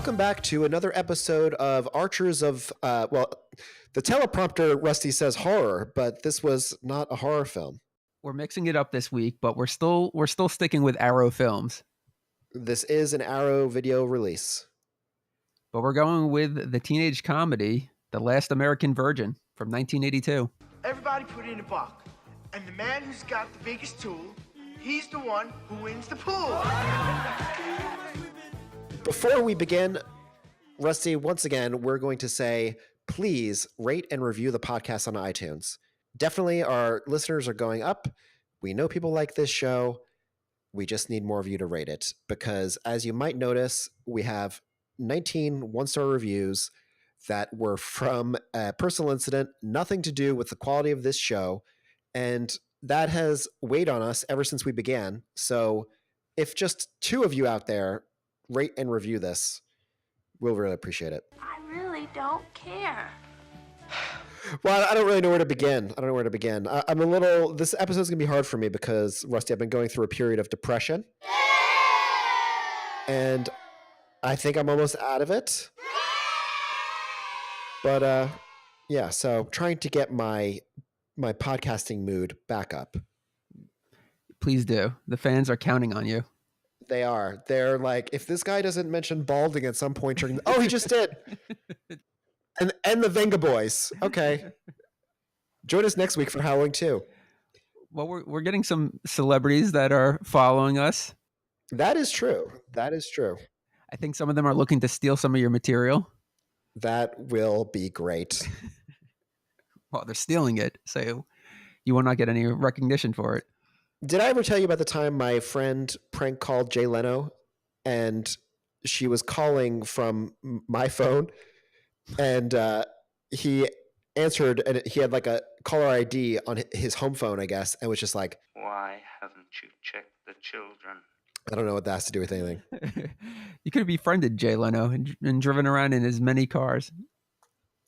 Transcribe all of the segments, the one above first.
welcome back to another episode of Archers of, the teleprompter, Rusty says horror, but this was not a horror film. We're mixing it up this week, but we're still sticking with Arrow Films. This is an Arrow video release. But we're going with the teenage comedy, The Last American Virgin from 1982. Everybody put in a buck, and the man who's got the biggest tool, he's the one who wins the pool. Before we begin, Rusty, once again, we're going to say, please rate and review the podcast on iTunes. Definitely our listeners are going up. We know people like this show. We just need more of you to rate it because, as you might notice, we have 19 one-star reviews that were from a personal incident, nothing to do with the quality of this show, and that has weighed on us ever since we began. So if just 2 of you out there rate and review this, we'll really appreciate it. I really don't care. Well, I don't really know where to begin. I'm a little, this episode's going to be hard for me because, Rusty, I've been going through a period of depression. And I think I'm almost out of it. But, yeah, so trying to get my podcasting mood back up. Please do. The fans are counting on you. They are. They're like, if this guy doesn't mention balding at some point during, oh, he just did. And the Venga Boys. Okay. Join us next week for Howling 2. Well, we're getting some celebrities that are following us. That is true. I think some of them are looking to steal some of your material. That will be great. Well, they're stealing it, so you will not get any recognition for it. Did I ever tell you about the time my friend prank called Jay Leno and she was calling from my phone and he answered and he had like a caller ID on his home phone, I guess, and was just like, "Why haven't you checked the children?" I don't know what that has to do with anything. You could have befriended Jay Leno and driven around in as many cars.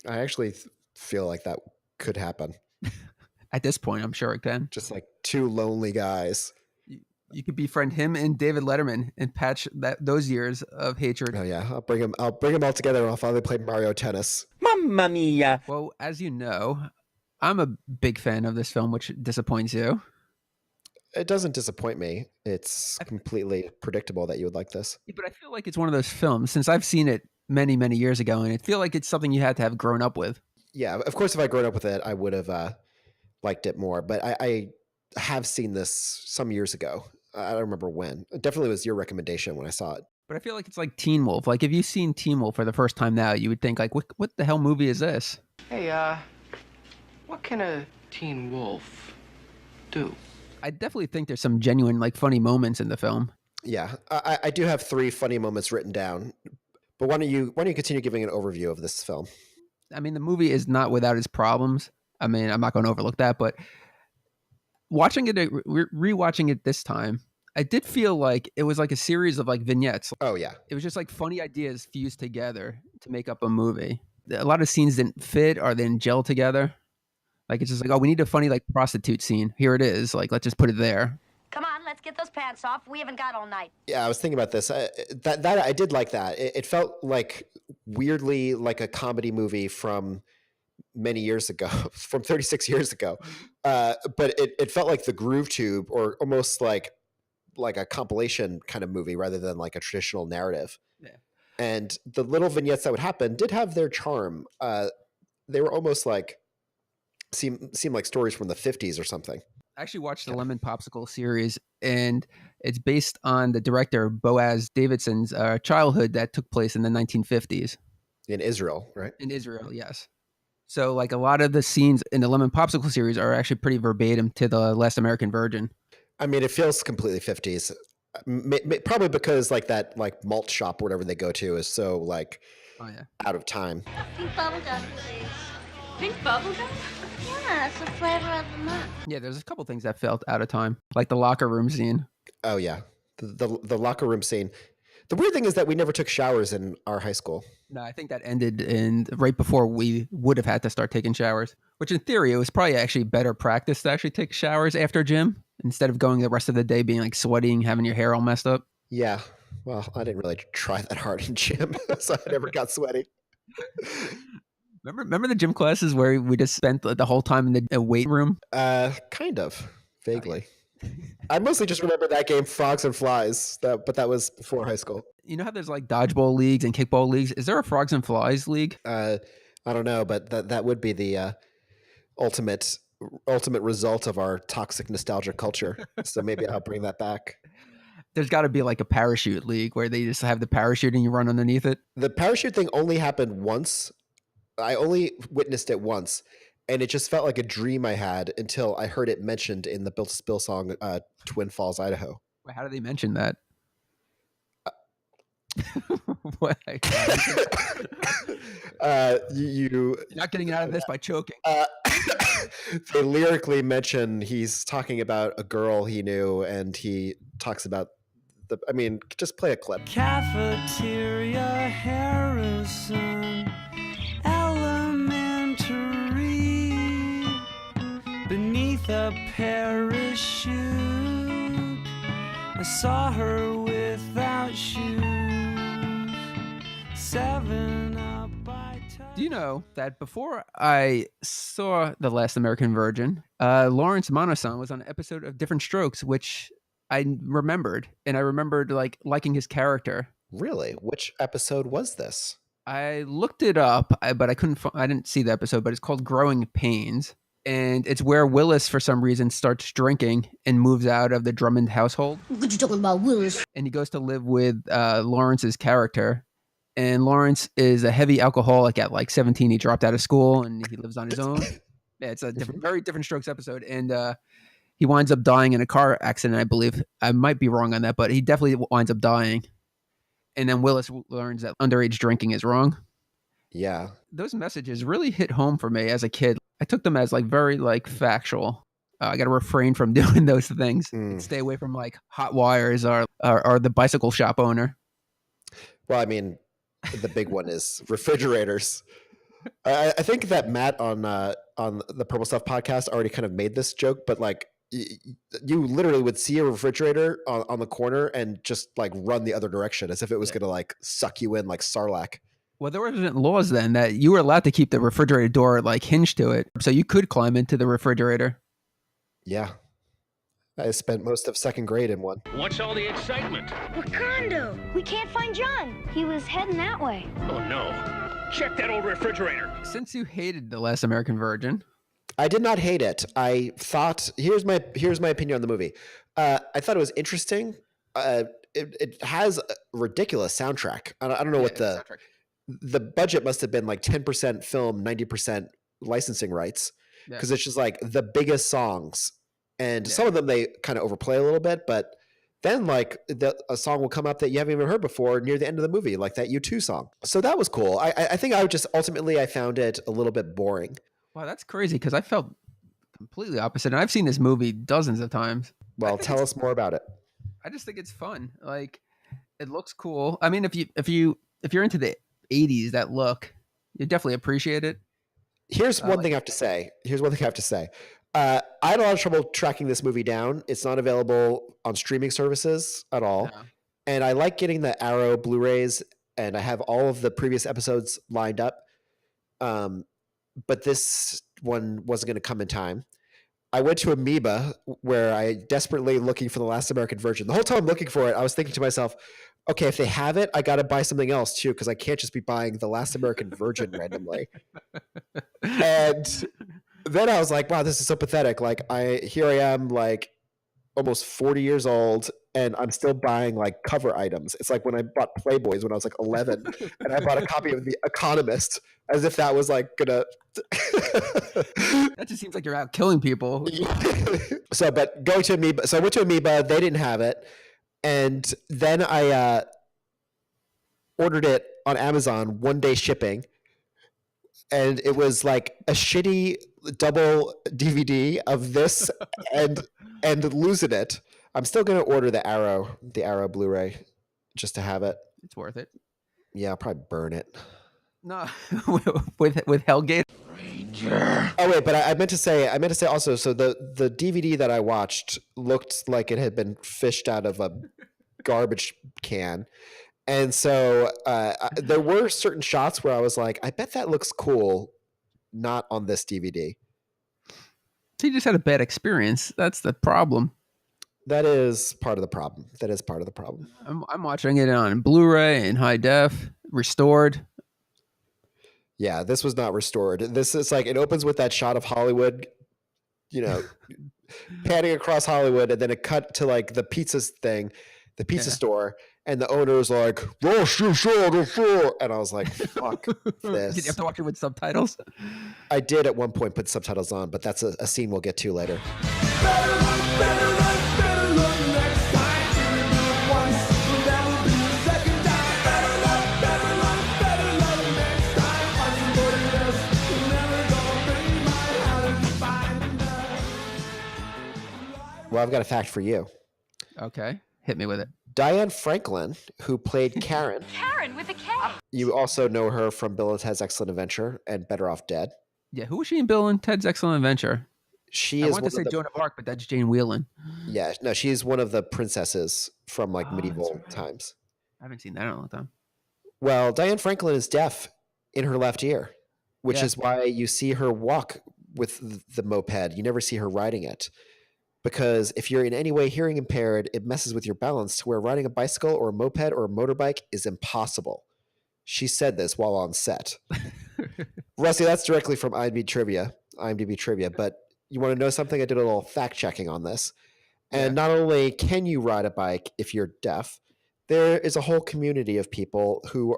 I actually feel like that could happen. At this point, I'm sure it can. Just like 2 lonely guys. You could befriend him and David Letterman and patch those years of hatred. Oh yeah, I'll bring them all together and I'll finally play Mario Tennis. Mamma mia! Well, as you know, I'm a big fan of this film, which disappoints you. It doesn't disappoint me. It's completely predictable that you would like this. But I feel like it's one of those films, since I've seen it many, many years ago, and I feel like it's something you had to have grown up with. Yeah, of course, if I grown up with it, I would have liked it more. But I have seen this some years ago. I don't remember when. It definitely was your recommendation when I saw it. But I feel like it's like Teen Wolf. Like if you've seen Teen Wolf for the first time now, you would think like, what the hell movie is this? Hey, what can a teen wolf do? I definitely think there's some genuine like funny moments in the film. Yeah, I do have 3 funny moments written down. But why don't you continue giving an overview of this film? I mean, the movie is not without its problems. I mean, I'm not going to overlook that, but watching it, rewatching it this time, I did feel like it was like a series of like vignettes. Oh yeah. It was just like funny ideas fused together to make up a movie. A lot of scenes didn't fit or they didn't gel together. Like it's just like, oh, we need a funny like prostitute scene. Here it is. Like, let's just put it there. Come on, let's get those pants off. We haven't got all night. Yeah, I was thinking about this. That I did like that. It felt like weirdly like a comedy movie from many years ago, from 36 years ago. But it felt like the Groove Tube or almost like a compilation kind of movie rather than like a traditional narrative. Yeah. And the little vignettes that would happen did have their charm. They were almost like seem like stories from the 50s or something. I actually watched the Lemon Popsicle series, and it's based on the director Boaz Davidson's childhood that took place in the 1950s. In Israel, right? In Israel, yes. So like a lot of the scenes in the Lemon Popsicle series are actually pretty verbatim to The Last American Virgin. I mean, it feels completely 50s. Probably because like that like malt shop or whatever they go to is so like out of time. Pink bubblegum, please. Pink bubblegum? Yeah, it's the flavor of the month. Yeah, there's a couple things that felt out of time, like the locker room scene. Oh yeah, the locker room scene. The weird thing is that we never took showers in our high school. No, I think that ended right before we would have had to start taking showers, which in theory, it was probably actually better practice to actually take showers after gym instead of going the rest of the day being like sweating, having your hair all messed up. Yeah. Well, I didn't really try that hard in gym, so I never got sweaty. Remember the gym classes where we just spent the whole time in the weight room? Kind of, vaguely. I mostly just remember that game, Frogs and Flies, but that was before high school. You know how there's like dodgeball leagues and kickball leagues? Is there a Frogs and Flies league? I don't know, but that would be the ultimate result of our toxic nostalgia culture. So maybe I'll bring that back. There's got to be like a parachute league where they just have the parachute and you run underneath it. The parachute thing only happened once. I only witnessed it once, and it just felt like a dream I had until I heard it mentioned in the Built to Spill song, Twin Falls, Idaho. Wait, how do they mention that? What? You're not getting out of this by choking. They lyrically mention he's talking about a girl he knew, and he talks about just play a clip. Cafeteria Harrison Elementary, beneath a parachute, I saw her without shoes. 7 up by time. Do you know that before I saw The Last American Virgin, Lawrence Monasan was on an episode of Different Strokes, which I remembered, and I remembered liking his character. Really? Which episode was this? I looked it up, but I couldn't. I didn't see the episode, but it's called Growing Pains, and it's where Willis, for some reason, starts drinking and moves out of the Drummond household. What you talking about, Willis? And he goes to live with Lawrence's character. And Lawrence is a heavy alcoholic at like 17. He dropped out of school and he lives on his own. Yeah, it's a very Different Strokes episode. And he winds up dying in a car accident, I believe. I might be wrong on that, but he definitely winds up dying. And then Willis learns that underage drinking is wrong. Yeah. Those messages really hit home for me as a kid. I took them as very factual. I got to refrain from doing those things. Stay away from hot wires or the bicycle shop owner. Well, the big one is refrigerators. I think that Matt on the Purple Stuff podcast already kind of made this joke, but you literally would see a refrigerator on the corner and just run the other direction as if it was going to suck you in like Sarlacc. Well, there wasn't laws then that you were allowed to keep the refrigerator door hinged to it, so you could climb into the refrigerator. Yeah. I spent most of second grade in one. What's all the excitement? Wakanda! We can't find John. He was heading that way. Oh no. Check that old refrigerator. Since you hated The Last American Virgin. I did not hate it. I thought, here's my opinion on the movie. I thought it was interesting. It has a ridiculous soundtrack. I don't know what the budget must have been 10% film, 90% licensing rights. Because it's just the biggest songs. And some of them they kind of overplay a little bit, but then a song will come up that you haven't even heard before near the end of the movie, like that U2 song. So that was cool. I think I found it a little bit boring. Wow, that's crazy because I felt completely opposite. And I've seen this movie dozens of times. Well, tell us more about it. I just think it's fun. It looks cool. If you're into the 80s, that look, you definitely appreciate it. Here's one thing I have to say. I had a lot of trouble tracking this movie down. It's not available on streaming services at all. No. And I like getting the Arrow Blu-rays, and I have all of the previous episodes lined up. But this one wasn't going to come in time. I went to Amoeba, where I desperately looking for The Last American Virgin. The whole time I'm looking for it, I was thinking to myself, okay, if they have it, I got to buy something else too, because I can't just be buying The Last American Virgin randomly. And then I was like, wow, this is so pathetic. Here I am, almost 40 years old, and I'm still buying cover items. It's like when I bought Playboys when I was 11, and I bought a copy of The Economist, as if that was gonna. That just seems like you're out killing people. But going to Amoeba, so I went to Amoeba. They didn't have it, and then I ordered it on Amazon, 1-day shipping. And it was a shitty double DVD of this and losing it. I'm still gonna order the Arrow Blu-ray just to have it. It's worth it. Yeah, I'll probably burn it. No, with Hellgate. Ranger. Oh wait, but I meant to say also. So the DVD that I watched looked like it had been fished out of garbage can. And so there were certain shots where I was like, I bet that looks cool, not on this DVD. So you just had a bad experience. That's the problem. That is part of the problem. I'm watching it on Blu-ray in high def, restored. Yeah, this was not restored. This is like, it opens with that shot of Hollywood, panning across Hollywood, and then it cut to like the pizza store, and the owner's like, and I was like, fuck this. Did you have to watch it with subtitles? I did at one point put subtitles on, but that's a scene we'll get to later. Well, I've got a fact for you. Okay, hit me with it. Diane Franklin, who played Karen. Karen with a K. You also know her from Bill and Ted's Excellent Adventure and Better Off Dead. Yeah, who was she in Bill and Ted's Excellent Adventure? She I is want to say Joan of Arc, but that's Jane Whelan. Yeah, no, she's one of the princesses from like medieval times. I haven't seen that in a long time. Well, Diane Franklin is deaf in her left ear, which is why you see her walk with the moped. You never see her riding it. Because if you're in any way hearing impaired, it messes with your balance to where riding a bicycle or a moped or a motorbike is impossible. She said this while on set. Rusty, that's directly from IMDb trivia. But you want to know something? I did a little fact checking on this. And not only can you ride a bike if you're deaf, there is a whole community of people who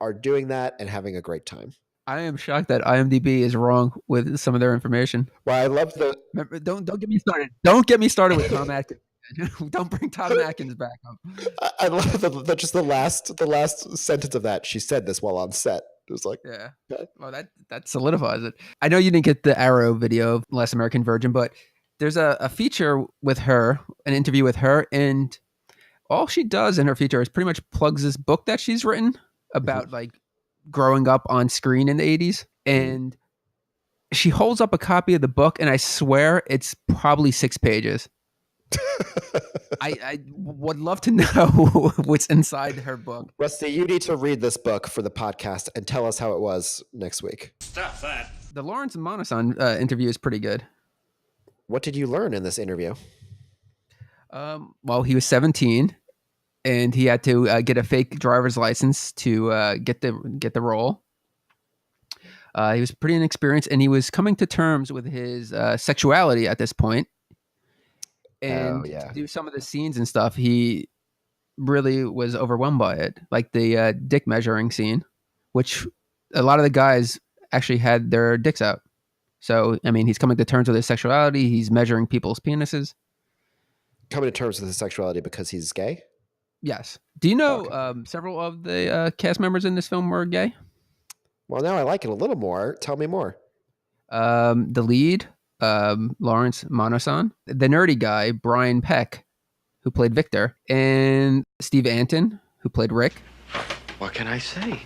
are doing that and having a great time. I am shocked that IMDb is wrong with some of their information. Well, I love the. Remember, don't get me started. Don't get me started with Tom Atkins. Don't bring Tom Atkins back up. I love the last sentence of that. She said this while on set. It was like, okay. Well, that solidifies it. I know you didn't get the Arrow video of Last American Virgin, but there's a feature with her, an interview with her, and all she does in her feature is pretty much plugs this book that she's written about like growing up on screen in the 80s. And she holds up a copy of the book, and I swear it's probably 6 pages. I would love to know what's inside her book. Rusty, you need to read this book for the podcast and tell us how it was next week. Stop that. The Lawrence Monason interview is pretty good. What did you learn in this interview? Well, he was 17, and he had to get a fake driver's license to get the role. He was pretty inexperienced, and he was coming to terms with his sexuality at this point. And to do some of the scenes and stuff, he really was overwhelmed by it. Like the dick measuring scene, which a lot of the guys actually had their dicks out. So, I mean, he's coming to terms with his sexuality. He's measuring people's penises. Coming to terms with his sexuality because he's gay? Yes. Do you know several of the cast members in this film were gay? Well, now I like it a little more. Tell me more. The lead, Lawrence Monason, the nerdy guy, Brian Peck, who played Victor, and Steve Anton, who played Rick. What can I say?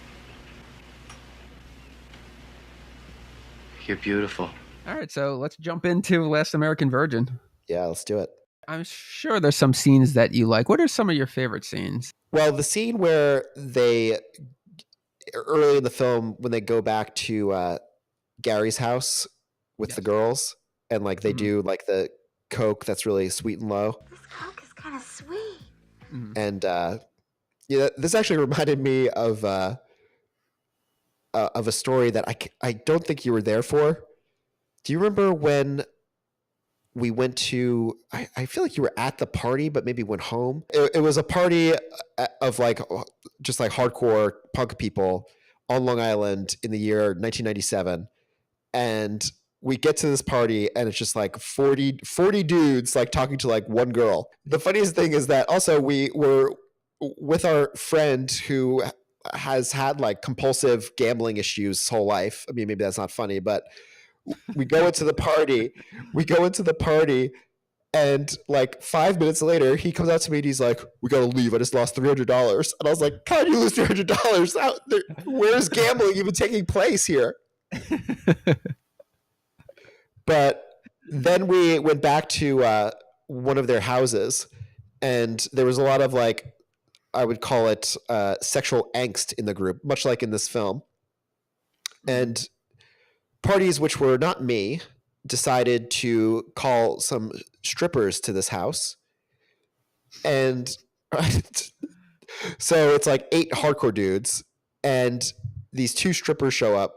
You're beautiful. All right, so let's jump into Last American Virgin. Yeah, let's do it. I'm sure there's some scenes that you like. What are some of your favorite scenes? Well, the scene where early in the film, when they go back to Gary's house with the girls, and like they do like the Coke that's really sweet and low. This Coke is kind of sweet. And this actually reminded me of a story that I don't think you were there for. Do you remember when we went to, I feel like you were at the party, but maybe went home. It was a party of like, just like hardcore punk people on Long Island in the year 1997. And we get to this party and it's just like 40 dudes like talking to like one girl. The funniest thing is that also we were with our friend who has had like compulsive gambling issues his whole life. I mean, maybe that's not funny, but we go into the party and like 5 minutes later he comes out to me and he's like, we gotta leave, I just lost $300. And I was like, how do you lose $300? Where's gambling even taking place here? But then we went back to one of their houses And there was a lot of like, I would call it sexual angst in the group, much like in this film. And parties, which were not me, decided to call some strippers to this house. And so it's like 8 hardcore dudes, and these 2 strippers show up.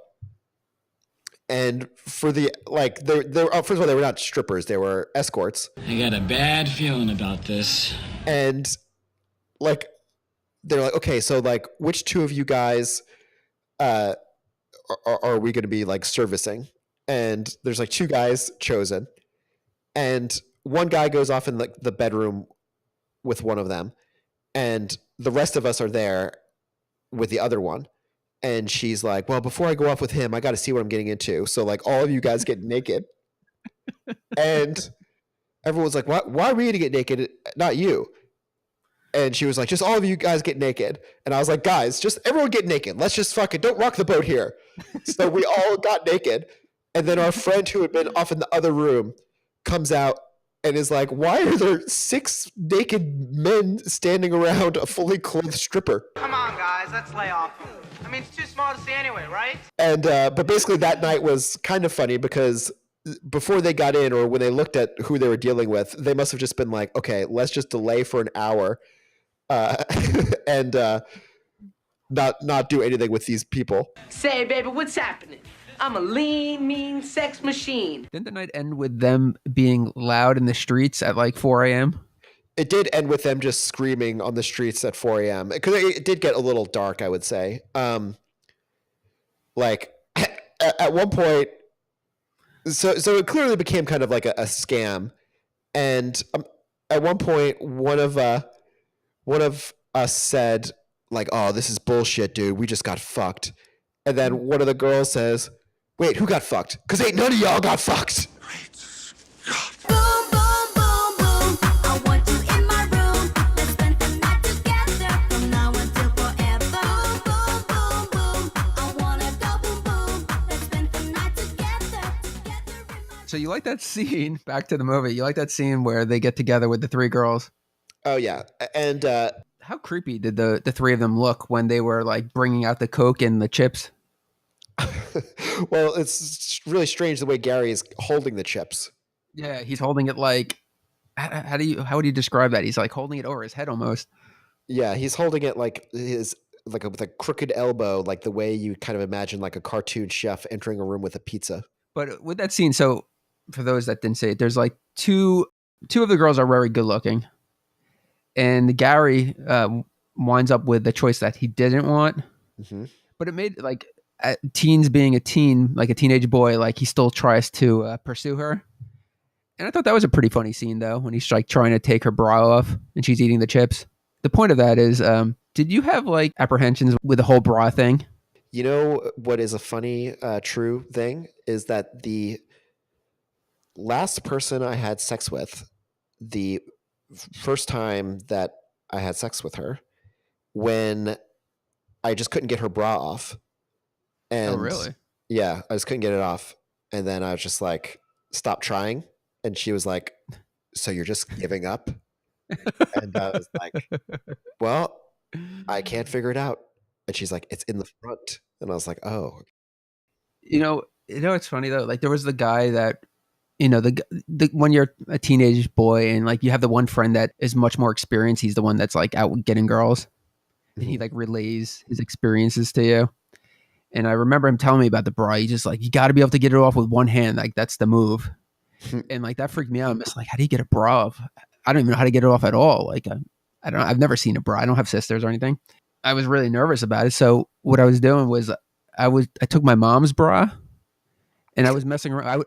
And for the like, first of all, they were not strippers; they were escorts. I got a bad feeling about this. And like, they're like, okay, so like, which 2 of you guys are we going to be like servicing? And there's like 2 guys chosen, and one guy goes off in like the bedroom with one of them, and the rest of us are there with the other one. And she's like, well, before I go off with him, I got to see what I'm getting into. So like, all of you guys get naked. And everyone's like, why are we going to get naked? Not you. And she was like, just all of you guys get naked. And I was like, guys, just everyone get naked. Let's just fucking don't rock the boat here. So we all got naked. And then our friend who had been off in the other room comes out and is like, why are there 6 naked men standing around a fully clothed stripper? Come on, guys, let's lay off. I mean, it's too small to see anyway, right? And but basically that night was kind of funny because before they got in, or when they looked at who they were dealing with, they must have just been like, okay, let's just delay for an hour and not do anything with these people. Say, baby, what's happening? I'm a lean, mean sex machine. Didn't the night end with them being loud in the streets at like 4 a.m.? It did end with them just screaming on the streets at 4 a.m. because it did get a little dark, I would say. Like at one point, so it clearly became kind of like a scam. And at one point, one of us said like, "Oh, this is bullshit, dude. We just got fucked." And then one of the girls says, "Wait, who got fucked? Because ain't none of y'all got fucked." So you like that scene, back to the movie, you like that scene where they get together with the 3 girls? Oh, yeah. And how creepy did the 3 of them look when they were like bringing out the Coke and the chips? Well, it's really strange the way Gary is holding the chips. Yeah, he's holding it like, how would you describe that? He's like holding it over his head almost. Yeah, he's holding it like with a crooked elbow, like the way you kind of imagine like a cartoon chef entering a room with a pizza. But with that scene, so for those that didn't see it, there's like two of the girls are very good looking, and Gary winds up with the choice that he didn't want. Mm-hmm. But it made like teens being a teen, like a teenage boy, like he still tries to pursue her. And I thought that was a pretty funny scene though, when he's like trying to take her bra off and she's eating the chips. The point of that is, did you have like apprehensions with the whole bra thing? You know what is a funny, true thing is that the last person I had sex with, the first time that I had sex with her, when I just couldn't get her bra off. And oh, really? Yeah, I just couldn't get it off. And then I was just like, stop trying. And she was like, so you're just giving up? And I was like, well, I can't figure it out. And she's like, it's in the front. And I was like, oh. You know, it's funny though. Like there was the guy that, you know, the when you're a teenage boy and like you have the one friend that is much more experienced, he's the one that's like out getting girls. And he like relays his experiences to you. And I remember him telling me about the bra. He's just like, you got to be able to get it off with one hand. Like that's the move. And like that freaked me out. I'm just like, how do you get a bra off? I don't even know how to get it off at all. Like I've never seen a bra. I don't have sisters or anything. I was really nervous about it. So what I was doing was I took my mom's bra and I was messing around.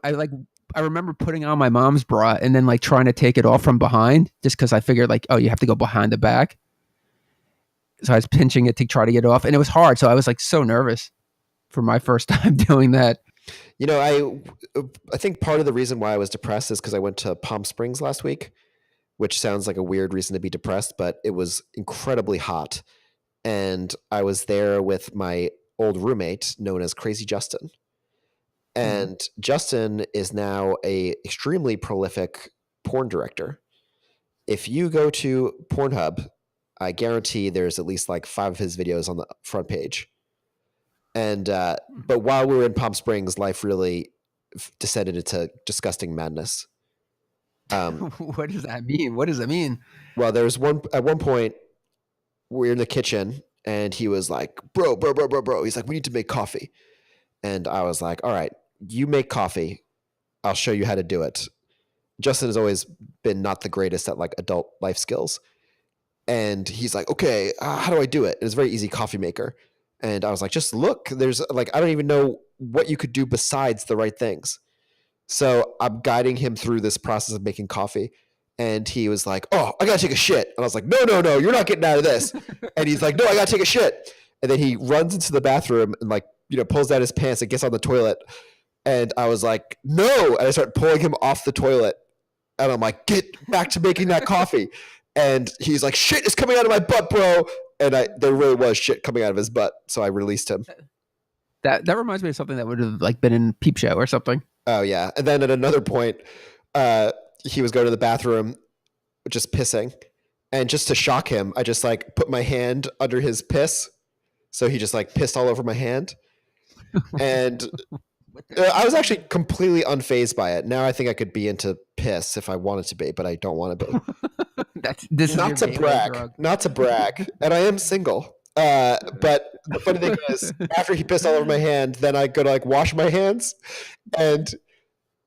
I remember putting on my mom's bra and then like trying to take it off from behind just because I figured like, oh, you have to go behind the back. So I was pinching it to try to get it off and it was hard. So I was like so nervous for my first time doing that. You know, I think part of the reason why I was depressed is because I went to Palm Springs last week, which sounds like a weird reason to be depressed, but it was incredibly hot. And I was there with my old roommate known as Crazy Justin. And Justin is now a extremely prolific porn director. if you go to Pornhub, I guarantee there's at least like 5 of his videos on the front page. And but while we were in Palm Springs, life really descended into disgusting madness. What does that mean? What does it mean? Well, there was at one point we're in the kitchen and he was like, bro. He's like, we need to make coffee. And I was like, all right, you make coffee. I'll show you how to do it. Justin has always been not the greatest at like adult life skills. And he's like, okay, how do I do it? And it's a very easy coffee maker. And I was like, just look, there's like, I don't even know what you could do besides the right things. So I'm guiding him through this process of making coffee. And he was like, oh, I gotta take a shit. And I was like, no, you're not getting out of this. And he's like, no, I gotta take a shit. And then he runs into the bathroom and like, pulls down his pants and gets on the toilet. And I was like, no. And I start pulling him off the toilet. And I'm like, get back to making that coffee. And he's like, shit is coming out of my butt, bro. And there really was shit coming out of his butt. So I released him. That reminds me of something that would have like been in Peep Show or something. Oh yeah. And then at another point, he was going to the bathroom, just pissing. And just to shock him, I just like put my hand under his piss. So he just like pissed all over my hand. And I was actually completely unfazed by it. Now I think I could be into piss if I wanted to be, but I don't want to be. This is not to brag. And I am single. But the funny thing is, after he pissed all over my hand, then I go to like wash my hands, and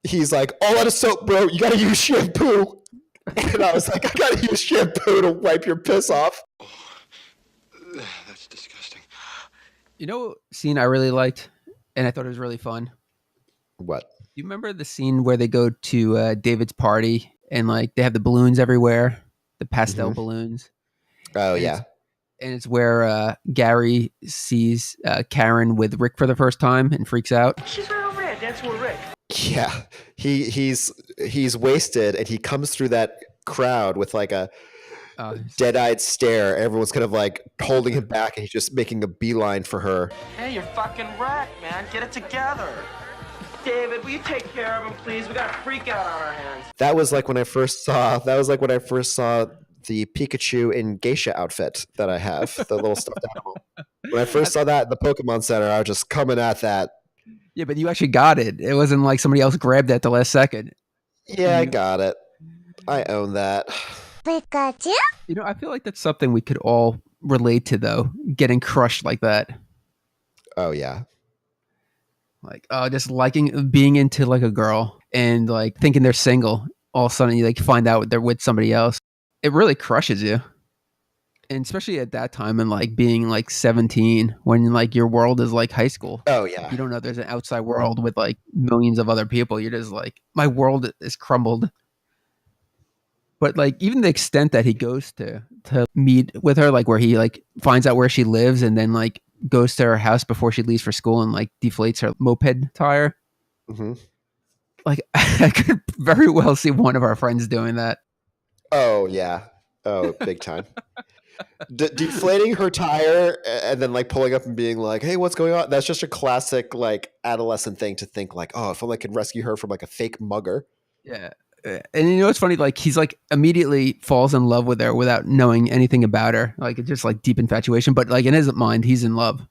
he's like, all out of soap, bro. You got to use shampoo. And I was like, I got to use shampoo to wipe your piss off. Oh, that's disgusting. You know, scene I really liked, and I thought it was really fun. What? You remember the scene where they go to David's party and like they have the balloons everywhere, the pastel balloons? Oh yeah. And it's where Gary sees Karen with Rick for the first time and freaks out. She's right over there, dancing with Rick. Yeah, he's wasted, and he comes through that crowd with like a dead-eyed stare. Everyone's kind of like holding him back, and he's just making a beeline for her. Hey, you're fucking wrecked, man. Get it together. David, will you take care of him, please? We got a freak out on our hands. That was like when I first saw the Pikachu in geisha outfit that I have, the little stuffed animal. When I first saw that at the Pokemon Center, I was just coming at that. Yeah, but you actually got it. It wasn't like somebody else grabbed it at the last second. Yeah, I got it. I own that. Pikachu? You know, I feel like that's something we could all relate to, though. Getting crushed like that. Oh, yeah. Like, just being into like a girl and like thinking they're single. All of a sudden you like find out they're with somebody else. It really crushes you. And especially at that time and like being like 17 when like your world is like high school. Oh yeah. You don't know there's an outside world with like millions of other people. You're just like, my world is crumbled. But like even the extent that he goes to meet with her, like where he like finds out where she lives and then like goes to her house before she leaves for school and like deflates her moped tire. Mm-hmm. Like I could very well see one of our friends doing that. Oh yeah. Oh, big time. Deflating her tire and then like pulling up and being like, hey, what's going on? That's just a classic like adolescent thing to think like, oh, if only I could rescue her from like a fake mugger. Yeah. And you know, it's funny, like he's like immediately falls in love with her without knowing anything about her. Like it's just like deep infatuation, but like in his mind, he's in love.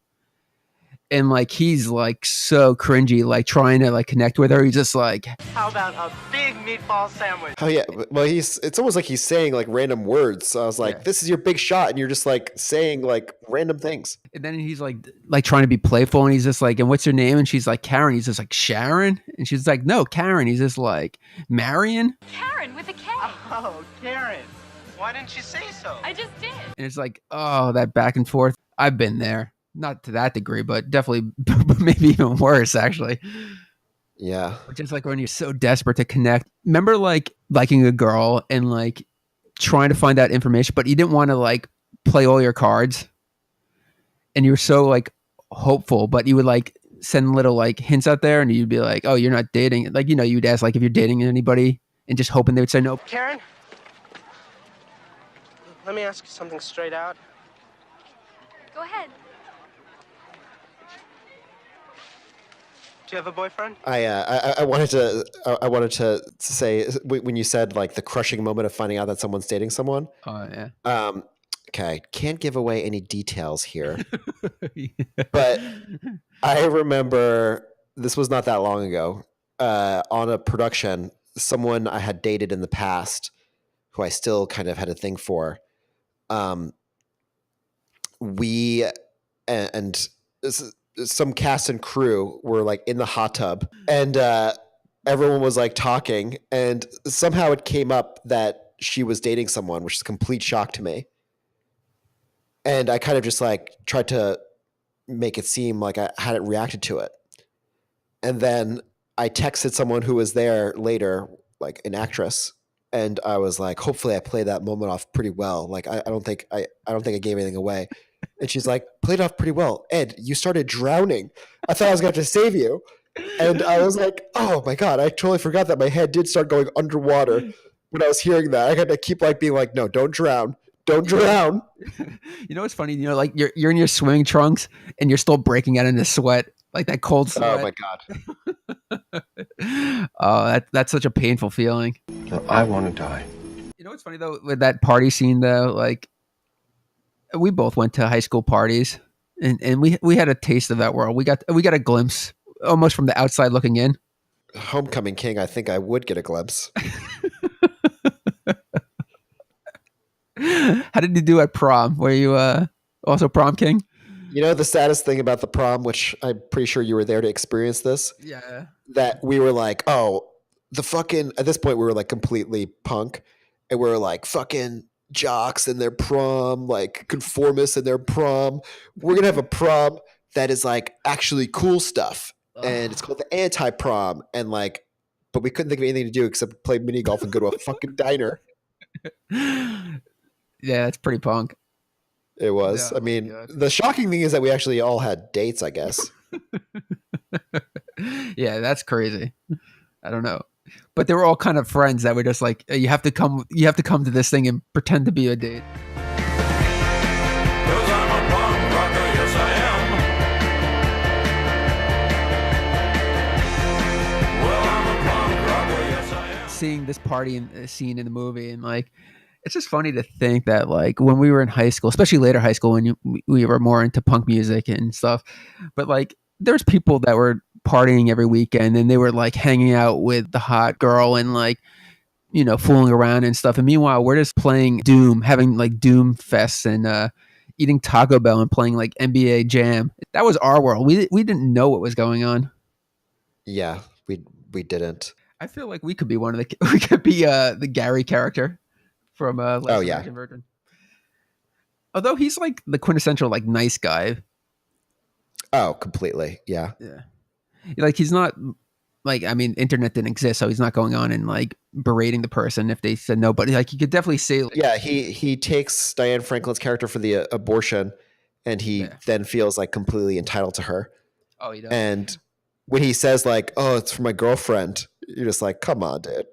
And like he's like so cringy, like trying to like connect with her. He's just like, how about a big meatball sandwich? Oh yeah, well it's almost like he's saying like random words. So I was like, this is your big shot, and you're just like saying like random things. And then he's like trying to be playful, and he's just like, and what's your name? And she's like, Karen. He's just like, Sharon? And she's like, no, Karen. He's just like, Marion? Karen with a K. Oh, Karen. Why didn't you say so? I just did. And it's like, oh, that back and forth. I've been there. Not to that degree, but definitely maybe even worse, actually. Yeah. Just like when you're so desperate to connect. Remember like liking a girl and like trying to find out information, but you didn't want to like play all your cards. And you were so like hopeful, but you would like send little like hints out there and you'd be like, oh, you're not dating. Like, you know, you'd ask like if you're dating anybody and just hoping they would say no. Karen, let me ask you something straight out. Go ahead. Do you have a boyfriend? I wanted to say when you said like the crushing moment of finding out that someone's dating someone. Oh yeah. Okay, can't give away any details here, but I remember this was not that long ago. On a production, someone I had dated in the past, who I still kind of had a thing for. We and some cast and crew were like in the hot tub, and everyone was like talking, and somehow it came up that she was dating someone, which is a complete shock to me. And I kind of just like tried to make it seem like I hadn't reacted to it. And then I texted someone who was there later, like an actress, and I was like, hopefully I played that moment off pretty well. Like I don't think I gave anything away. And she's like, played off pretty well. Ed, you started drowning. I thought I was going to save you. And I was like, oh my God, I totally forgot that my head did start going underwater when I was hearing that. I had to keep like being like, no, don't drown. Don't drown. You know what's funny? You know, like you're in your swimming trunks and you're still breaking out into sweat, like that cold sweat. Oh my God. Oh, that's such a painful feeling. I want to die. You know what's funny though, with that party scene though, like we both went to high school parties and we had a taste of that world. We got a glimpse almost from the outside looking in. Homecoming King, I think I would get a glimpse. How did you do at prom? Were you also prom king? You know, the saddest thing about the prom, which I'm pretty sure you were there to experience this. Yeah. That we were like, oh, the fucking, at this point we were like completely punk, and we were like fucking jocks in their prom, like conformists in their prom. We're going to have a prom that is like actually cool stuff. And it's called the anti-prom. And like, but we couldn't think of anything to do except play mini golf and go to a fucking diner. Yeah, that's pretty punk. It was. Yeah, I mean, God. the shocking thing is that we actually all had dates, I guess. Yeah, that's crazy. I don't know. But they were all kind of friends that were just like, you have to come to this thing and pretend to be a date. Seeing this party scene in the movie, and like it's just funny to think that like when we were in high school, especially later high school when we were more into punk music and stuff, but like there's people that were partying every weekend and they were like hanging out with the hot girl and like, you know, fooling around and stuff, and meanwhile we're just playing Doom, having like Doom fests and eating Taco Bell and playing like NBA Jam. That was our world. We didn't know what was going on. Yeah, we didn't. I feel like we could be the Gary character from Last American Virgin. Although he's like the quintessential like nice guy. Oh, completely. Yeah. Yeah. Like he's not like, I mean, internet didn't exist, so he's not going on and like berating the person if they said no, but like you could definitely say like, yeah, he takes Diane Franklin's character for the abortion and he then feels like completely entitled to her. Oh, he does. And when he says like, "Oh, it's for my girlfriend," you're just like, "Come on, dude,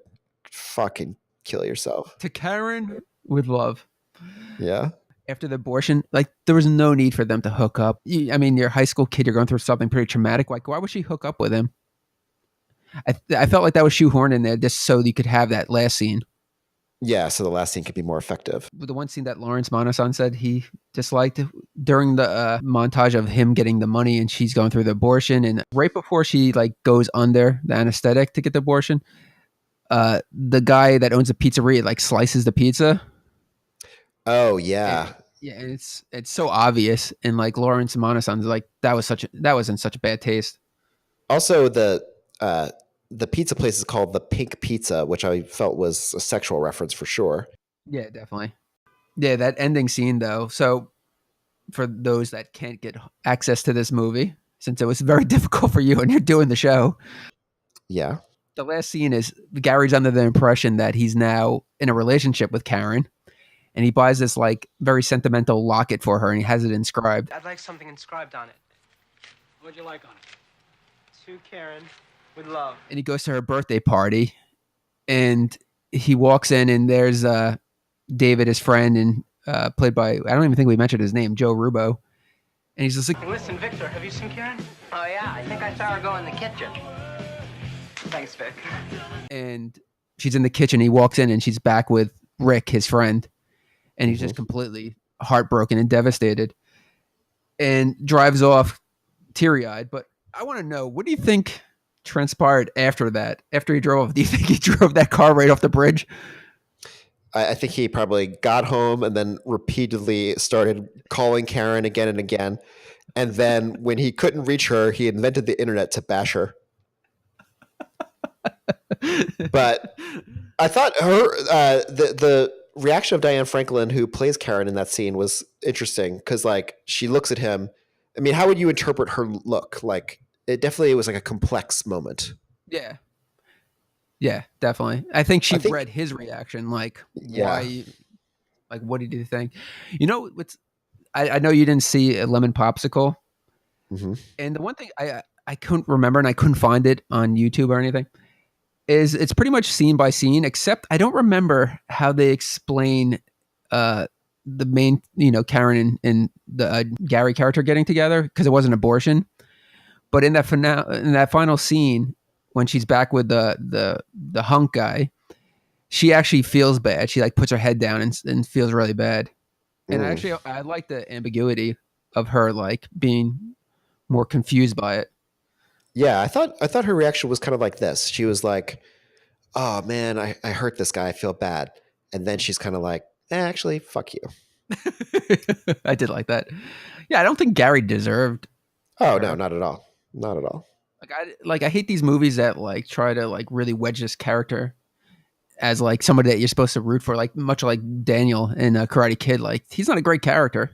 fucking kill yourself." To Karen with love. Yeah. After the abortion, like there was no need for them to hook up. I mean, you're a high school kid, you're going through something pretty traumatic. Like, why would she hook up with him? I felt like that was shoehorned in there just so you could have that last scene. Yeah, so the last scene could be more effective. The one scene that Lawrence Monasan said he disliked during the montage of him getting the money and she's going through the abortion, and right before she like goes under the anesthetic to get the abortion, the guy that owns the pizzeria like slices the pizza. Oh yeah, and it's so obvious, and like Lawrence Monasan's like that was in such a bad taste. Also, the pizza place is called the Pink Pizza, which I felt was a sexual reference for sure. Yeah, definitely. Yeah, that ending scene though. So for those that can't get access to this movie, since it was very difficult for you and you're doing the show. Yeah. The last scene is Gary's under the impression that he's now in a relationship with Karen, and he buys this like very sentimental locket for her and he has it inscribed. I'd like something inscribed on it. What'd you like on it? To Karen with love. And he goes to her birthday party and he walks in and there's David, his friend, and played by, I don't even think we mentioned his name, Joe Rubo. And he's just like, Listen, Victor, have you seen Karen? Oh, yeah, I think I saw her go in the kitchen. Thanks, Vic. And she's in the kitchen. He walks in and she's back with Rick, his friend. And he's just completely heartbroken and devastated and drives off teary-eyed. But I want to know, what do you think transpired after that? After he drove off, do you think he drove that car right off the bridge? I think he probably got home and then repeatedly started calling Karen again and again. And then when he couldn't reach her, he invented the internet to bash her. But I thought the reaction of Diane Franklin, who plays Karen in that scene, was interesting because like she looks at him. I mean, how would you interpret her look? Like it definitely was like a complex moment. Yeah. Yeah, definitely. I think she read his reaction, like why, like what did you think? You know, I know you didn't see a Lemon Popsicle, and the one thing I couldn't remember and I couldn't find it on YouTube or anything is it's pretty much scene by scene, except I don't remember how they explain the main, Karen and the Gary character getting together because it was an abortion. But in that final scene, when she's back with the hunk guy, she actually feels bad. She like puts her head down and feels really bad. And I like the ambiguity of her like being more confused by it. Yeah, I thought her reaction was kind of like this. She was like, "Oh man, I hurt this guy. I feel bad." And then she's kind of like, "Actually, fuck you." I did like that. Yeah, I don't think Gary deserved. Oh no, not at all. Not at all. I hate these movies that like try to like really wedge this character as like somebody that you're supposed to root for, like much like Daniel in Karate Kid. Like he's not a great character.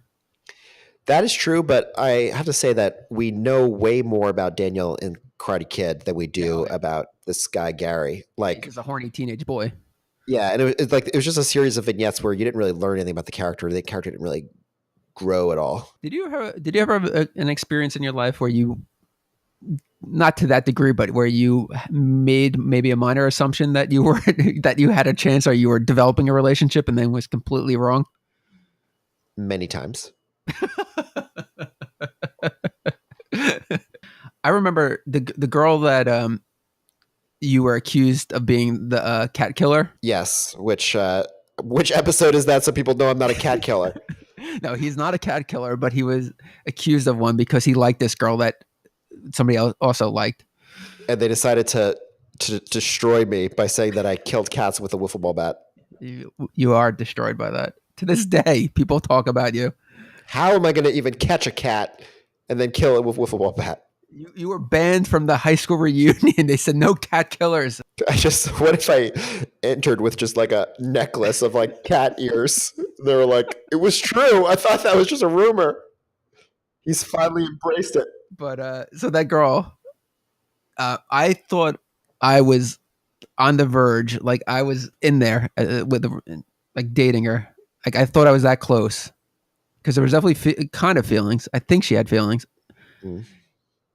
That is true, but I have to say that we know way more about Daniel in Karate Kid than we do about this guy Gary. Like he's a horny teenage boy. Yeah, and it was just a series of vignettes where you didn't really learn anything about the character. The character didn't really grow at all. Did you ever have an experience in your life where you, not to that degree, but where you made maybe a minor assumption that you were that you had a chance or you were developing a relationship and then was completely wrong? Many times. I remember the girl that you were accused of being the cat killer. Yes, which episode is that? So people know I'm not a cat killer. No, he's not a cat killer, but he was accused of one because he liked this girl that somebody else also liked. And they decided to destroy me by saying that I killed cats with a wiffle ball bat. You are destroyed by that. To this day, people talk about you. How am I going to even catch a cat and then kill it with wiffle ball bat? You were banned from the high school reunion. They said no cat killers. What if I entered with just like a necklace of like cat ears? They were like, it was true. I thought that was just a rumor. He's finally embraced it. But so that girl, I thought I was on the verge. Like I was in there with like dating her. Like I thought I was that close because there was definitely kind of feelings. I think she had feelings.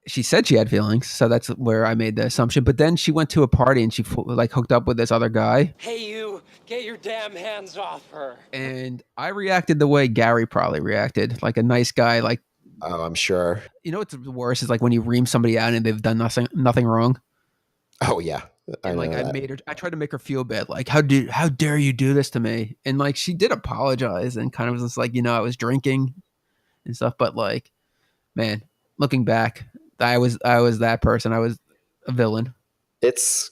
She said she had feelings, so that's where I made the assumption. But then she went to a party and she like hooked up with this other guy. Hey, you, get your damn hands off her. And I reacted the way Gary probably reacted, like a nice guy. Like, oh, I'm sure. You know what's the worst is like when you ream somebody out and they've done nothing wrong. Oh yeah, I tried to make her feel bad. Like, how dare you do this to me? And like she did apologize and kind of was just like, I was drinking and stuff. But like, man, looking back, I was that person. I was a villain. It's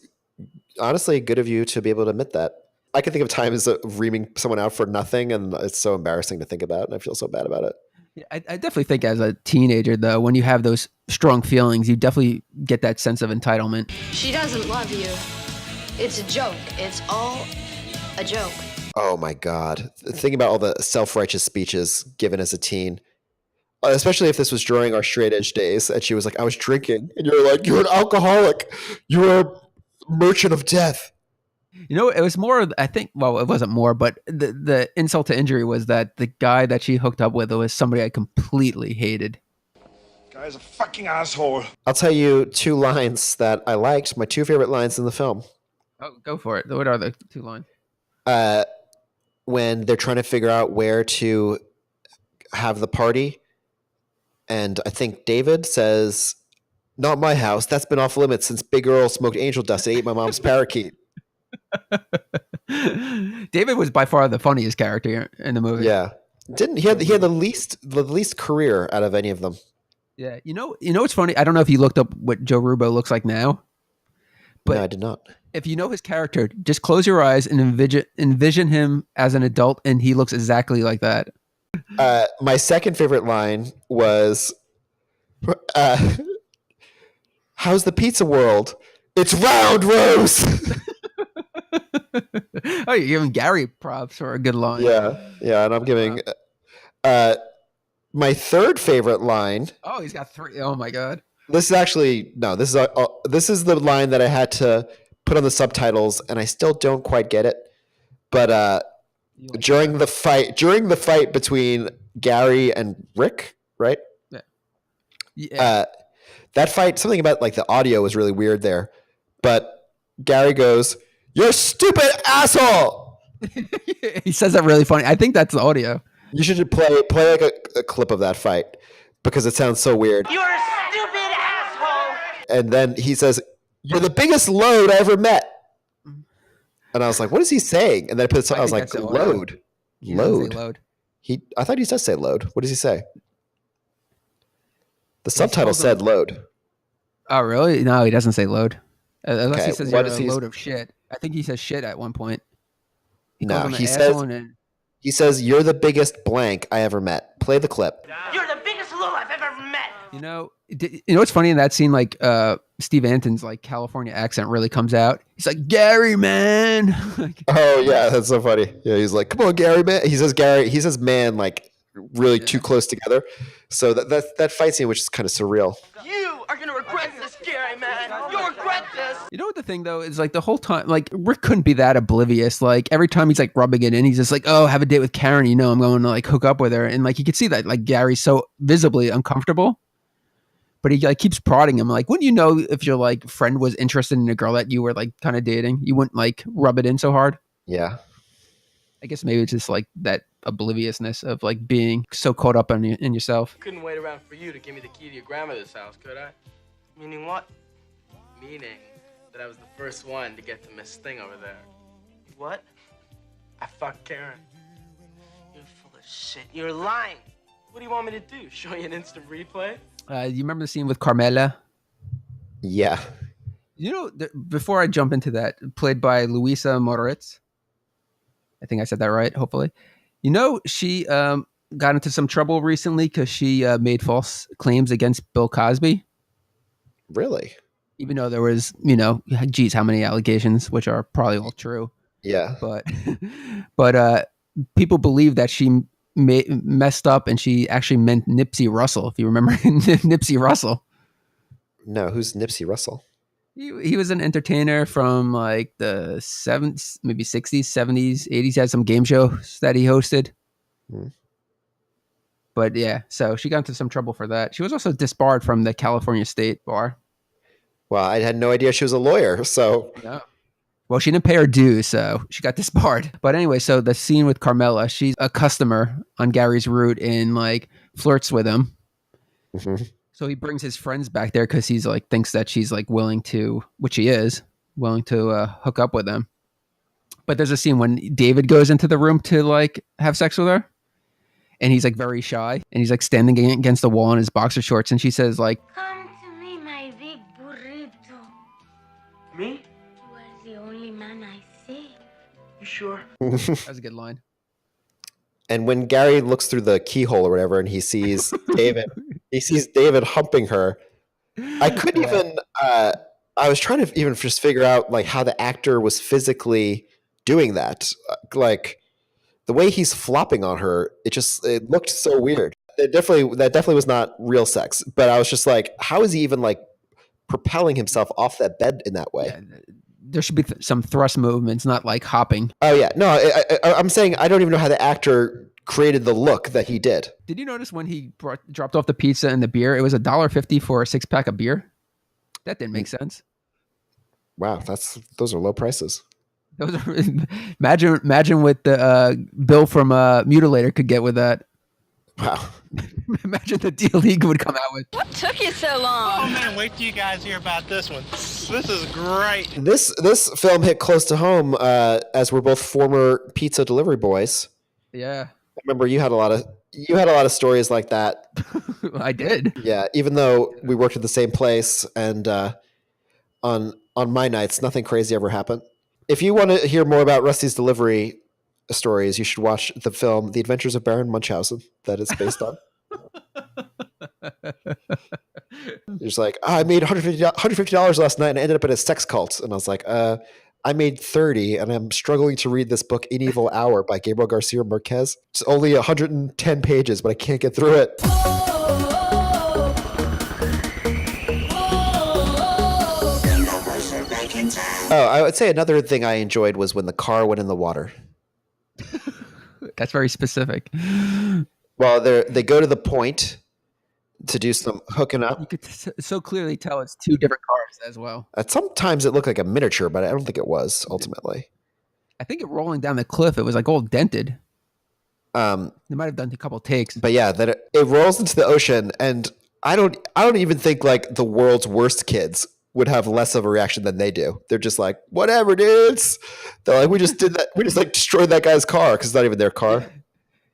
honestly good of you to be able to admit that. I can think of times of reaming someone out for nothing, and it's so embarrassing to think about, and I feel so bad about it. Yeah, I definitely think as a teenager, though, when you have those strong feelings, you definitely get that sense of entitlement. She doesn't love you. It's a joke. It's all a joke. Oh my God. Thinking about all the self-righteous speeches given as a teen, especially if this was during our straight edge days, and she was like, I was drinking, and you're like, you're an alcoholic. You're a merchant of death. It was more, I think, well, it wasn't more, but the insult to injury was that the guy that she hooked up with was somebody I completely hated. Guy's a fucking asshole. I'll tell you 2 lines that I liked, my 2 favorite lines in the film. Oh, go for it. What are the 2 lines? When they're trying to figure out where to have the party, and I think David says, Not my house. That's been off limits since Big Earl smoked angel dust and ate my mom's parakeet. David was by far the funniest character in the movie. Yeah. Didn't he had the least career out of any of them. Yeah. You know what's funny? I don't know if you looked up what Joe Rubo looks like now. But no, I did not. If you know his character, just close your eyes and envision him as an adult, and he looks exactly like that. My second favorite line was, how's the pizza world? It's round, Rose! Oh, you're giving Gary props for a good line. Yeah, and I'm giving my third favorite line. Oh, he's got 3. Oh my god. This is actually no. This is the line that I had to put on the subtitles, and I still don't quite get it. But during the fight between Gary and Rick, right? Yeah. That fight, something about like the audio was really weird there. But Gary goes, "You're stupid asshole." He says that really funny. I think that's the audio. You should play like a clip of that fight because it sounds so weird. You're a stupid asshole. And then he says, "You're the biggest load I ever met." And I was like, "What is he saying?" And then I was like, "Load, load." I thought he does say load. What does he say? The subtitle said load. Oh, really? No, he doesn't say load. Unless Okay, he says you're a load of shit. I think he says shit at one point. No, he says you're the biggest blank I ever met. Play the clip. You're the biggest load I've ever met. You know what's funny in that scene? Like Steve Anton's like California accent really comes out. He's like, "Gary, man." Oh yeah, that's so funny. Yeah, he's like, "Come on, Gary, man." He says "man" like really too close together. So that fight scene, which is kind of surreal. You are gonna regret this, Gary, man. You'll regret this. You know what the thing though is, like the whole time, like Rick couldn't be that oblivious. Like every time he's like rubbing it in, he's just like, "Oh, have a date with Karen. You know, I'm going to like hook up with her." And like you could see that like Gary's so visibly uncomfortable, but he like keeps prodding him. Like, wouldn't you know if your like friend was interested in a girl that you were like kind of dating? You wouldn't like rub it in so hard. Yeah. I guess maybe it's just like that obliviousness of like being so caught up in yourself. Couldn't wait around for you to give me the key to your grandmother's house, could I? Meaning what? Meaning that I was the first one to get to Miss Thing over there. What? I fucked Karen. You're full of shit. You're lying. What do you want me to do? Show you an instant replay? You remember the scene with Carmela? Yeah. You know, before I jump into that, played by Luisa Moritz. I think I said that right, hopefully. You know, she got into some trouble recently because she made false claims against Bill Cosby. Really? Even though there was, geez, how many allegations, which are probably all true. Yeah. But people believe that she messed up and she actually meant Nipsey Russell, if you remember Nipsey Russell. No, who's Nipsey Russell? He was an entertainer from like the 70s, maybe 60s, 70s, 80s. He had some game shows that he hosted. But yeah, so she got into some trouble for that. She was also disbarred from the California State Bar. Well, I had no idea she was a lawyer, so... No. Well, she didn't pay her dues, so she got disbarred. But anyway, so the scene with Carmela, she's a customer on Gary's route and like flirts with him. Mm-hmm. So he brings his friends back there because he's like thinks that she's like willing to, which he is, willing to hook up with them. But there's a scene when David goes into the room to like have sex with her, and he's like very shy, and he's like standing against the wall in his boxer shorts, and she says like, "Come to me, my big burrito." Me? You are the only man I see. You sure? That was a good line. And when Gary looks through the keyhole or whatever, and he sees David, humping her. I couldn't even. I was trying to even just figure out like how the actor was physically doing that. Like the way he's flopping on her, it looked so weird. That definitely was not real sex. But I was just like, how is he even like propelling himself off that bed in that way? Yeah, there should be some thrust movements, not like hopping. Oh yeah, no, I'm saying I don't even know how the actor created the look that he did. Did you notice when he dropped off the pizza and the beer, it was $1.50 for a 6-pack of beer? That didn't make sense. Wow, those are low prices. Those are, imagine what the Bill from Mutilator could get with that. Wow. Imagine the deal he would come out with. What took you so long? Oh man, wait till you guys hear about this one. This is great. This film hit close to home as we're both former pizza delivery boys. Yeah. I remember you had a lot of stories like that. I did. Yeah, even though we worked at the same place, and on my nights, nothing crazy ever happened. If you want to hear more about Rusty's delivery stories, you should watch the film The Adventures of Baron Munchausen that it's based on. It's like, I made $150 last night and I ended up in a sex cult. And I was like, I made 30 and I'm struggling to read this book, In Evil Hour by Gabriel Garcia Marquez. It's only 110 pages, but I can't get through it. Oh, I would say another thing I enjoyed was when the car went in the water. That's very specific. Well, they go to the point to do some hooking up. You could so clearly tell it's two different cars as well. Sometimes it looked like a miniature, but I don't think it was ultimately. I think it rolling down the cliff, it was like all dented. They might have done a couple takes. But yeah, that it rolls into the ocean, and I don't even think like the world's worst kids would have less of a reaction than they do. They're just like, whatever, dudes. They're like, we just did that. We just like destroyed that guy's car because it's not even their car. Yeah.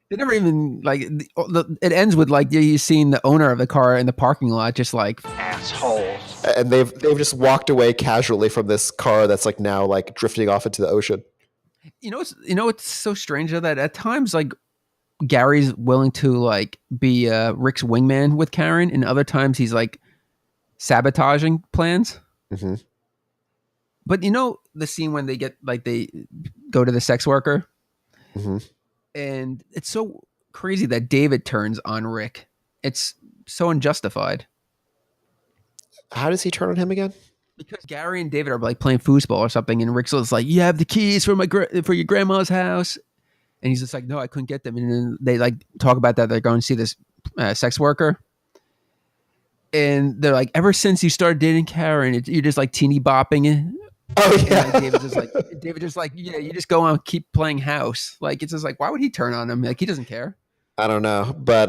They never even like. It ends with like you seeing the owner of the car in the parking lot, just like assholes. And they've just walked away casually from this car that's like now like drifting off into the ocean. You know, it's so strange though that at times like Gary's willing to like be Rick's wingman with Karen, and other times he's like sabotaging plans. Mm-hmm. But you know the scene when they go to the sex worker. Mm-hmm. And it's so crazy that David turns on Rick. It's so unjustified. How does he turn on him again? Because Gary and David are like playing foosball or something, and Rick's like, "You have the keys for for your grandma's house," and he's just like, "No, I couldn't get them." And then they like talk about that they're going to see this sex worker, and they're like, "Ever since you started dating Karen, you're just like teeny bopping it." Oh yeah, and David just like, yeah, you just go on, keep playing house. Like it's just like, why would he turn on him? Like he doesn't care. I don't know, but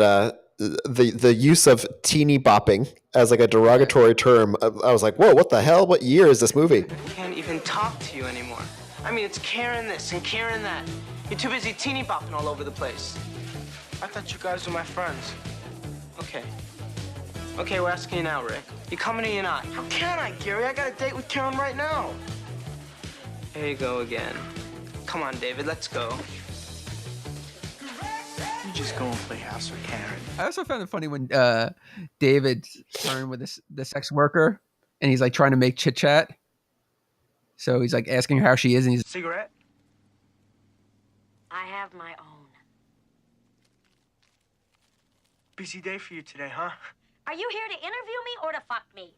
the use of teeny bopping as like a derogatory term, I was like, whoa, what the hell? What year is this movie? I can't even talk to you anymore. I mean, it's Karen this and Karen that. You're too busy teeny bopping all over the place. I thought you guys were my friends. Okay, we're asking you now, Rick. You coming or you not? How can I, Gary? I got a date with Karen right now. Here you go again. Come on, David, let's go. You just go and play house with Karen. I also found it funny when David turned with the sex worker, and he's like trying to make chit chat. So he's like asking her how she is, and he's Cigarette? I have my own. Busy day for you today, huh? Are you here to interview me or to fuck me?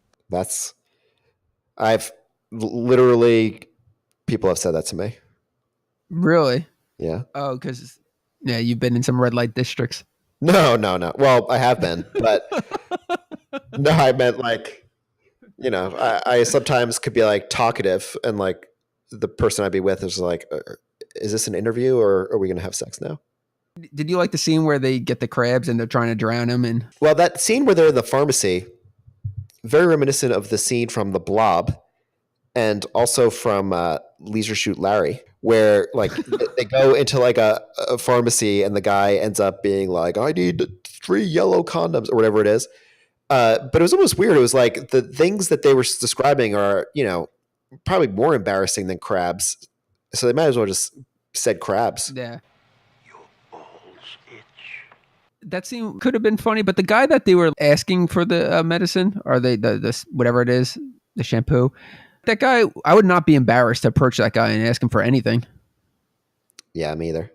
I've literally, people have said that to me. Really? Yeah. Oh, because you've been in some red light districts. No. Well, I have been, but no, I meant like, you know, I sometimes could be like talkative, and like the person I'd be with is like, is this an interview or are we going to have sex now? Did you like the scene where they get the crabs and they're trying to drown him? And well, that scene where they're in the pharmacy, very reminiscent of the scene from The Blob, and also from Leisure Suit Larry, where like they go into like a pharmacy and the guy ends up being like, I need 3 yellow condoms or whatever it is. But it was almost weird. It was like the things that they were describing are, you know, probably more embarrassing than crabs. So they might as well just said crabs. Yeah. That scene could have been funny, but the guy that they were asking for the medicine, or the whatever it is, the shampoo, that guy, I would not be embarrassed to approach that guy and ask him for anything. Yeah, me either.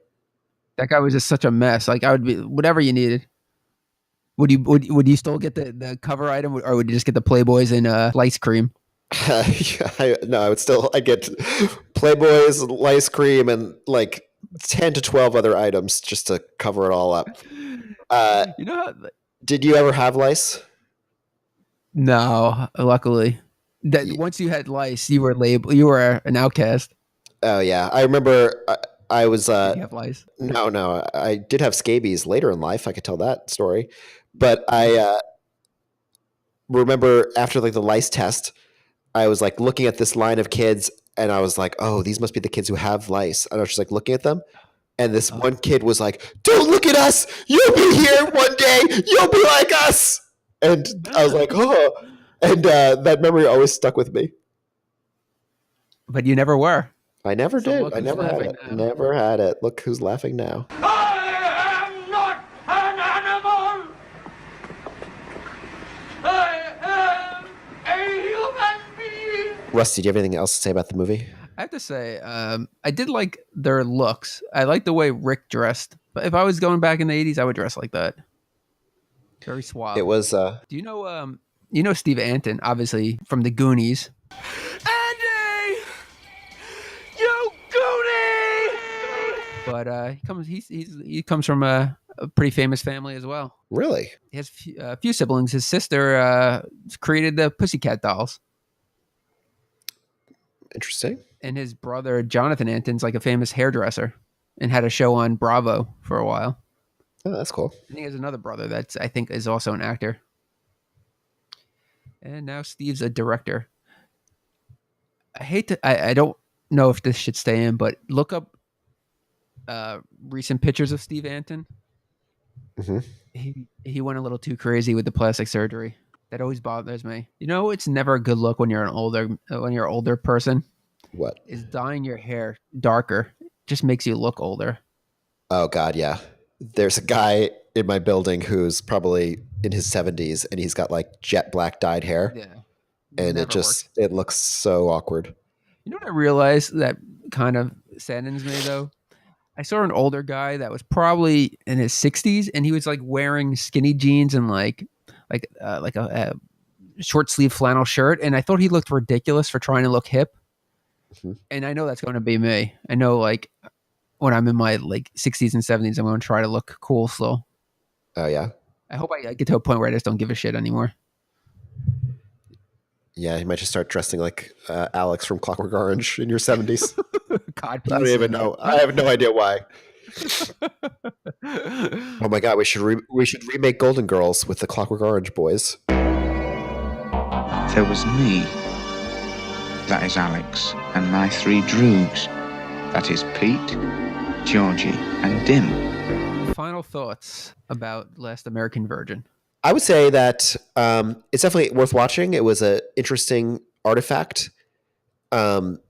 That guy was just such a mess. Like I would be whatever you needed. Would you still get the cover item, or would you just get the Playboys and lice cream? I get Playboys, lice cream, and like 10 to 12 other items just to cover it all up. You know, did you ever have lice? No, luckily. Once you had lice, you were an outcast. Oh yeah, I remember I was Did you have lice? no, I did have scabies later in life. I could tell that story, but I remember after like the lice test, I was like looking at this line of kids, and I was like, "Oh, these must be the kids who have lice." And I was just like looking at them, and this one kid was like, "Don't look at us! You'll be here one day. You'll be like us." And I was like, "Oh," and that memory always stuck with me. But you never were. I never So did. look I who's never had laughing it. now. Never had it. Look who's laughing now. I am not an animal. I am a human being. Rusty, do you have anything else to say about the movie? I have to say, I did like their looks. I like the way Rick dressed. But if I was going back in the 80s, I would dress like that. Very suave. It was. Do you know Steve Anton, obviously from the Goonies? Andy, you goonie! But he comes from a pretty famous family as well. Really? He has a few siblings. His sister created the Pussycat Dolls. Interesting. And his brother, Jonathan Anton's like a famous hairdresser and had a show on Bravo for a while. Oh, that's cool. And he has another brother that's, I think, is also an actor. And now Steve's a director. I don't know if this should stay in, but look up recent pictures of Steve Anton. Mm-hmm. He went a little too crazy with the plastic surgery. That always bothers me. You know, it's never a good look when you're an older person. What? Is dyeing your hair darker just makes you look older. Oh God, yeah. There's a guy in my building who's probably in his 70s, and he's got like jet black dyed hair. Yeah, and it looks so awkward. You know what I realized that kind of saddens me though? I saw an older guy that was probably in his 60s, and he was like wearing skinny jeans and like a short sleeve flannel shirt, and I thought he looked ridiculous for trying to look hip. Mm-hmm. And I know that's going to be me. I know, like when I'm in my like 60s and 70s, I'm going to try to look cool still. Oh yeah. I hope I get to a point where I just don't give a shit anymore. Yeah, you might just start dressing like Alex from Clockwork Orange in your 70s. God, I don't even know. I have no idea why. Oh my God, we should remake Golden Girls with the Clockwork Orange boys. There was me. That is Alex, and my three droogs. That is Pete, Georgie, and Dim. Final thoughts about Last American Virgin. I would say that it's definitely worth watching. It was an interesting artifact. And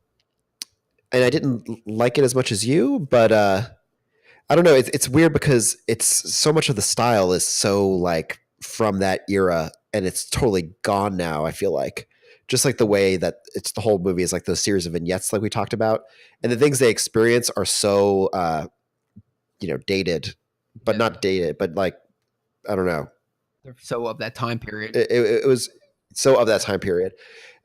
I didn't like it as much as you, but I don't know. It's weird because it's so much of the style is so like from that era, and it's totally gone now. I feel like just like the way that it's the whole movie is like those series of vignettes, like we talked about, and the things they experience are so dated, but not dated, but like I don't know. They're so of that time period. It was so of that time period.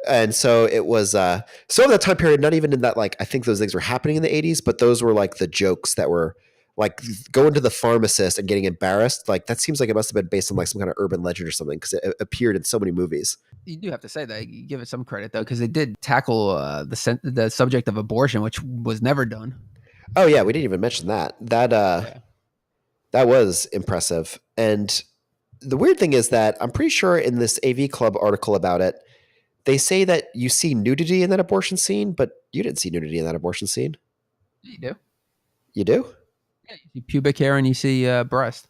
And so it was so of that time period, not even in that, like, I think those things were happening in the 80s, but those were like the jokes that were like going to the pharmacist and getting embarrassed. Like that seems like it must have been based on like some kind of urban legend or something, because it appeared in so many movies. You do have to say that. You give it some credit though, because they did tackle the subject of abortion, which was never done. Oh yeah, we didn't even mention that. That was impressive. And the weird thing is that I'm pretty sure in this AV Club article about it, they say that you see nudity in that abortion scene, but you didn't see nudity in that abortion scene. You do. You do? Yeah, you see pubic hair and you see breast.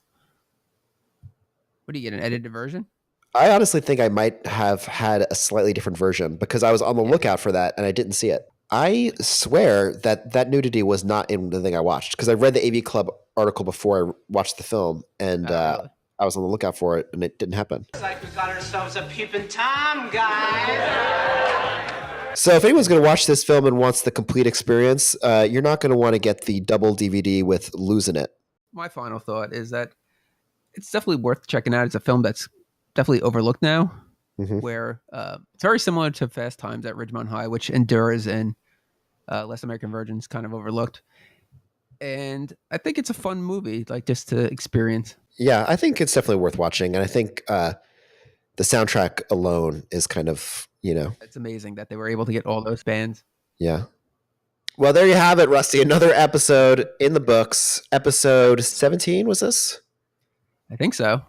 What do you get, an edited version? I honestly think I might have had a slightly different version because I was on the lookout for that and I didn't see it. I swear that nudity was not in the thing I watched, because I read the AV Club article before I watched the film, and really? I was on the lookout for it, and it didn't happen. Looks like we got ourselves a peeping Tom, guys. So if anyone's going to watch this film and wants the complete experience, you're not going to want to get the double DVD with Losing It. My final thought is that it's definitely worth checking out. It's a film that's definitely overlooked now, where it's very similar to Fast Times at Ridgemont High, which endures, and Last American Virgin is kind of overlooked. And I think it's a fun movie, like just to experience. Yeah, I think it's definitely worth watching. And I think the soundtrack alone is kind of, It's amazing that they were able to get all those bands. Yeah. Well, there you have it, Rusty. Another episode in the books. Episode 17 was this? I think so.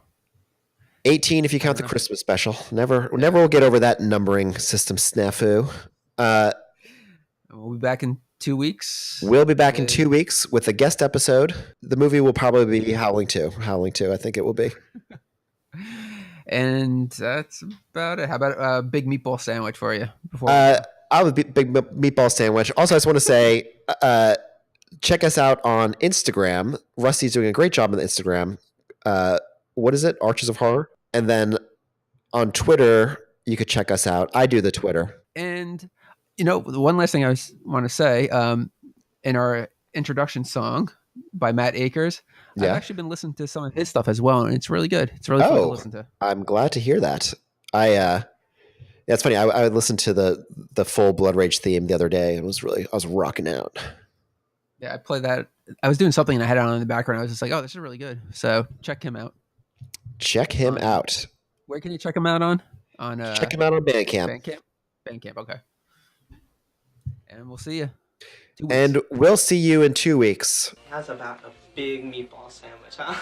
18 if you count the Christmas special. Never will get over that numbering system snafu. We'll be back in 2 weeks. We'll be back in 2 weeks with a guest episode. The movie will probably be Howling 2. Howling 2, I think it will be. And that's about it. How about a big meatball sandwich for you? I'll have a big meatball sandwich. Also, I just want to say, check us out on Instagram. Rusty's doing a great job on the Instagram. What is it? Arches of Horror. And then on Twitter, you could check us out. I do the Twitter. And, one last thing I want to say, in our introduction song by Matt Akers, I've actually been listening to some of his stuff as well, and it's really good. It's really fun to listen to. I'm glad to hear that. That's funny. I listened to the full Blood Rage theme the other day, and I was rocking out. Yeah, I played that. I was doing something and I had it on in the background. I was just like, oh, this is really good. So check him out. Check him out. Where can you check him out on? Check him out on Bandcamp. Bandcamp, okay. And we'll see you. And we'll see you in 2 weeks. How's about a big meatball sandwich, huh?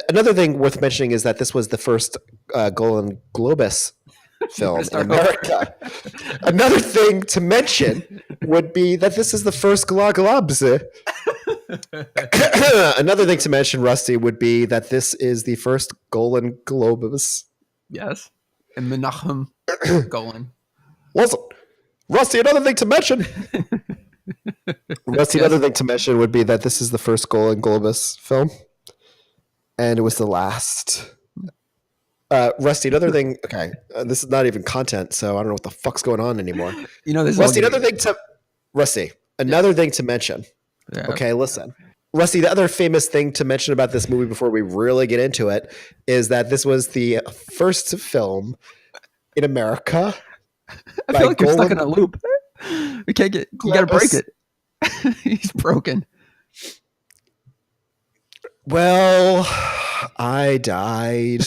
Another thing worth mentioning is that this was the first Golan and Globus film in America. Another thing to mention would be that this is the first Globus. Another thing to mention, Rusty, would be that this is the first Golan Globus. Yes. And Menachem Golan. Listen, Rusty, another thing to mention. Rusty, another thing to mention would be that this is the first Golan and Globus film, and it was the last. Rusty, another thing. Okay, this is not even content, so I don't know what the fuck's going on anymore. This Rusty, another thing to mention. Yeah. Okay, listen. Rusty, the other famous thing to mention about this movie before we really get into it is that this was the first film in America. I feel like you're stuck in a loop. We can't get. You got to break it. He's broken. Well, I died.